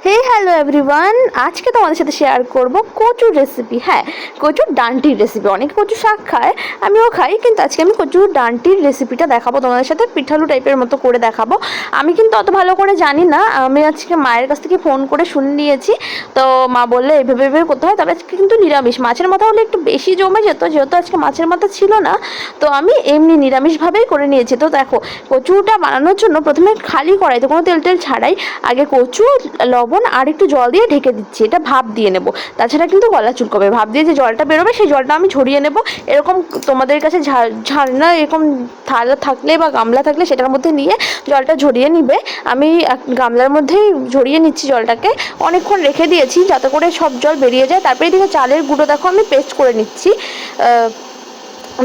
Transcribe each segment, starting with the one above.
হে hello everyone, আজকে তোমাদের সাথে শেয়ার করব কচুর রেসিপি। হ্যাঁ, কচুর ডান্টির রেসিপি। অনেকে কচু শাক খায়, আমিও খাই, কিন্তু আজকে আমি কচুর ডান্টির রেসিপিটা দেখাবো তোমাদের সাথে। পিঠালু টাইপের মতো করে দেখাবো। আমি কিন্তু অত ভালো করে জানি না, আমি আজকে মায়ের কাছ থেকে ফোন করে শুনে নিয়েছি। তো মা বললে এভাবে এভাবে করতে হয়। তবে আজকে কিন্তু নিরামিষ, মাছের মাথা হলে একটু বেশি জমে যেত, যেহেতু আজকে মাছের মাথা ছিল না, তো আমি এমনি নিরামিষভাবেই করে নিয়েছি। তো দেখো, কচুটা বানানোর জন্য প্রথমে খালি কড়াইতে কোনো তেল টেল ছাড়াই আগে কচু, লবণ আর একটু জল দিয়ে ঢেকে দিচ্ছি। এটা ভাপ দিয়ে নেব, তাছাড়া কিন্তু গলা চুলকবে। ভাপ দিয়ে যে জলটা বেরোবে সেই জলটা আমি ঝরিয়ে নেব। এরকম তোমাদের কাছে ঝাড়না এরকম থালা থাকলে বা গামলা থাকলে সেটার মধ্যে নিয়ে জলটা ঝরিয়ে নিবে। আমি গামলার মধ্যেই ঝরিয়ে নিচ্ছি জলটাকে, অনেকক্ষণ রেখে দিয়েছি যাতে করে সব জল বেরিয়ে যায়। তারপরে এদিকে চালের গুঁড়ো দেখো আমি পেস্ট করে নিচ্ছি।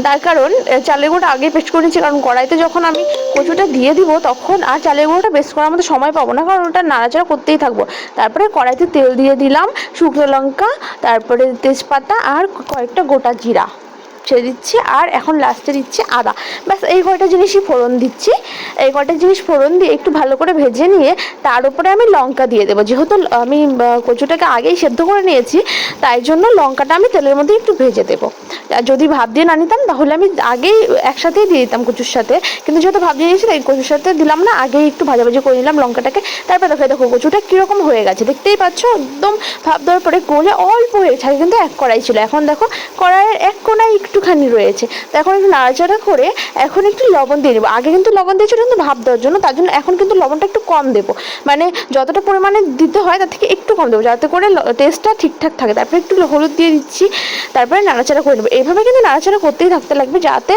তার কারণ চালের গুঁড়োটা আগে পেস্ট করে নিচ্ছি, কারণ কড়াইতে যখন আমি কচুটা দিয়ে দিব তখন আর চালের গুঁড়োটা পেস্ট করার মতো সময় পাবো না, কারণ ওটা নাড়াচাড়া করতেই থাকবো। তারপরে কড়াইতে তেল দিয়ে দিলাম, শুকনো লঙ্কা, তারপরে তেজপাতা আর কয়েকটা গোটা জিরা ছেড়ে দিচ্ছি, আর এখন লাস্টে দিচ্ছি আদা। ব্যাস এই কয়টা জিনিসই ফোড়ন দিচ্ছি। এই কয়টা জিনিস ফোড়ন দিয়ে একটু ভালো করে ভেজে নিয়ে তার উপরে আমি লঙ্কা দিয়ে দেবো। যেহেতু আমি কচুটাকে আগেই সেদ্ধ করে নিয়েছি, তাই জন্য লঙ্কাটা আমি তেলের মধ্যে একটু ভেজে দেবো। যদি ভাব দিয়ে না নিতাম তাহলে আমি আগেই একসাথেই দিয়ে দিতাম কচুর সাথে, কিন্তু যেহেতু ভাব দিয়ে নিয়েছি তাই কচুর সাথে দিলাম না, আগেই একটু ভাজাভাজি করে নিলাম লঙ্কাটাকে। তারপরে দেখো কচুটা কীরকম হয়ে গেছে, দেখতেই পাচ্ছ। একদম ভাব দেওয়ার পরে গলে অল্প হয়েছে, আগে কিন্তু এক কড়াই ছিল, এখন দেখো কড়াইয়ের এক কোনায় একটুখানি রয়েছে। তো এখন একটু নাড়াচাড়া করে এখন একটু লবণ দিয়ে দেবো। আগে কিন্তু লবণ দিয়েছিল কিন্তু ভাব দেওয়ার জন্য, তার জন্য এখন কিন্তু লবণটা একটু কম দেবো, মানে যতটা পরিমাণে দিতে হয় তার থেকে একটু কম দেবো, যাতে করে টেস্টটা ঠিকঠাক থাকে। তারপরে একটু হলুদ দিয়ে দিচ্ছি, তারপরে নাড়াচাড়া করে নেবো। এইভাবে কিন্তু নাড়াচাড়া করতেই থাকতে লাগবে, যাতে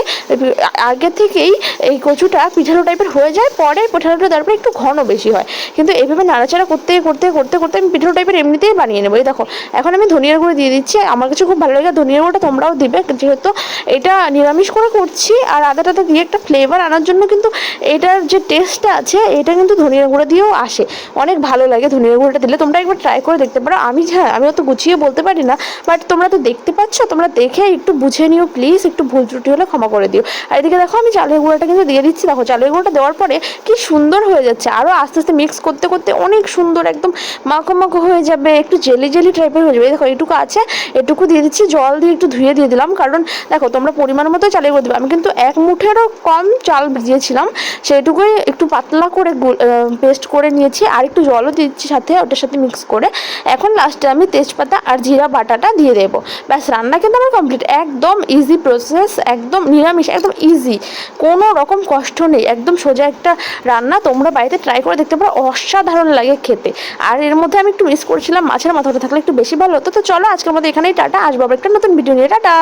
আগে থেকেই এই কচুটা পিঠালো টাইপের হয়ে যায়, পরে পিঠালোটা তারপরে একটু ঘন বেশি হয়। কিন্তু এইভাবে নাড়াচাড়া করতে করতে করতে করতে আমি পিঠালো টাইপের এমনিতেই বানিয়ে নেবো। এই দেখো এখন আমি ধনিয়ার গুঁড়ো দিয়ে দিচ্ছি। আমার কাছে খুব ভালো লাগে ধনিয়ার গুঁড়োটা, তোমরাও দিবে, যেহেতু এটা নিরামিষ করে করছি। আর আদাটাতে দিয়ে একটা ফ্লেভার আনার জন্য কিন্তু এটার যে টেস্টটা আছে এটা কিন্তু ধনিয়ার গুঁড়ো দিয়েও আসে, অনেক ভালো লাগে ধনিয়ার গুঁড়োটা দিলে। তোমরা একবার ট্রাই করে দেখতে পারো। আমি অত গুছিয়ে বলতে পারি না, বাট তোমরা তো দেখতে পাচ্ছ, তোমরা দেখে একটু বুঝে নিও প্লিজ, একটু ভুল ত্রুটি হলে ক্ষমা করে দিও। আর এদিকে দেখো আমি চালের গুঁড়োটা কিন্তু দিয়ে দিচ্ছি। দেখো চালের গুঁড়োটা দেওয়ার পরে কি সুন্দর হয়ে যাচ্ছে, আরও আস্তে আস্তে মিক্স করতে করতে অনেক সুন্দর একদম মাখো মাখো হয়ে যাবে, একটু জেলি জেলি টাইপের হয়ে যাবে। দেখো এইটুকু আছে, এটুকু দিয়ে দিচ্ছি, জল দিয়ে একটু ধুয়ে দিয়ে দিলাম, কারণ দেখো তোমরা পরিমাণ মতো চালের গুঁড়ো দেবে। আমি কিন্তু এক মুঠেরও কম চাল ভিজিয়েছিলাম, সেইটুকুই একটু পাতলা করে পেস্ট করে নিয়েছি, আর একটু জলও দিচ্ছি সাথে, ওটার সাথে মিক্স করে। এখন লাস্টে আমি তেজপাতা আর জিরা বাটাটা দিয়ে দেবো। ব্যাস রান্না কিন্তু আমার কমপ্লিট। একদম ইজি প্রসেস, একদম নিরামিষ, একদম ইজি, কোনো রকম কষ্ট নেই, একদম সোজা একটা রান্না। তোমরা বাড়িতে ট্রাই করে দেখতে পারো, অসাধারণ লাগে খেতে। আর এর মধ্যে আমি একটু মিস করছিলাম মাছের মাথাটা থাকলে একটু বেশি ভালো হতো। তো চলো আজকের মধ্যে এখানেই টাটা, আসবো আবার একটা নতুন ভিডিও নিয়ে। টাটা।